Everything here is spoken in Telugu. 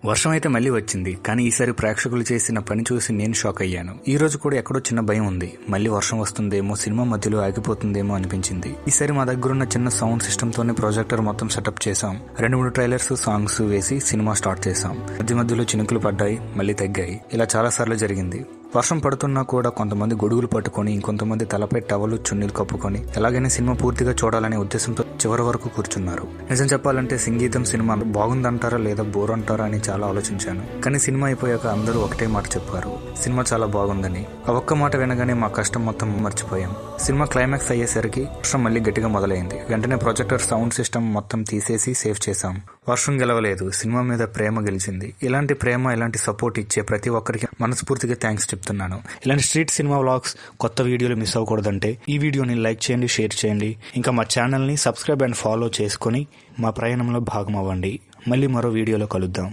వర్షం అయితే మళ్ళీ వచ్చింది. కానీ ఈసారి ప్రేక్షకులు చేసిన పని చూసి నేను షాక్ అయ్యాను. ఈ రోజు కూడా ఎక్కడో చిన్న భయం ఉంది. మళ్ళీ వర్షం వస్తుందేమో, సినిమా మధ్యలో ఆగిపోతుందేమో అనిపించింది. ఈసారి మా దగ్గరున్న చిన్న సౌండ్ సిస్టమ్ తోనే ప్రొజెక్టర్ మొత్తం సెటప్ చేశాం. 2-3 ట్రైలర్స్, సాంగ్స్ వేసి సినిమా స్టార్ట్ చేశాం. మధ్యలో చినుకులు పడ్డాయి, మళ్ళీ తగ్గాయి. ఇలా చాలా సార్లు జరిగింది. వర్షం పడుతున్నా కూడా కొంతమంది గొడుగులు పట్టుకొని, ఇంకొంతమంది తలపై టవలు, చున్నీలు కప్పుకొని ఎలాగైనా సినిమా పూర్తిగా చూడాలనే ఉద్దేశంతో చివరి వరకు కూర్చున్నారు. నిజం చెప్పాలంటే సంగీతం సినిమా బాగుందంటారా లేదా బోర్ అంటారా అని చాలా ఆలోచించాను. కానీ సినిమా అయిపోయాక అందరూ ఒకటే మాట చెప్పారు, సినిమా చాలా బాగుందని. ఆ ఒక్క మాట వినగానే మా కష్టం మొత్తం మర్చిపోయాం. సినిమా క్లైమాక్స్ అయ్యేసరికి వర్షం మళ్ళీ గట్టిగా మొదలైంది. వెంటనే ప్రొజెక్టర్ సౌండ్ సిస్టమ్ మొత్తం తీసేసి సేవ్ చేశాం. వర్షం గెలవలేదు, సినిమా మీద ప్రేమ గెలిచింది. ఇలాంటి ప్రేమ, ఇలాంటి సపోర్ట్ ఇచ్చే ప్రతి ఒక్కరికి మనస్ఫూర్తిగా థ్యాంక్స్ చెప్తున్నాను. ఇలాంటి స్ట్రీట్ సినిమా వ్లాగ్స్, కొత్త వీడియోలు మిస్ అవ్వకూడదంటే ఈ వీడియోని లైక్ చేయండి, షేర్ చేయండి. ఇంకా మా ఛానల్ని సబ్స్క్రైబ్ అండ్ ఫాలో చేసుకొని మా ప్రయాణంలో భాగం అవ్వండి. మళ్ళీ మరో వీడియోలో కలుద్దాం.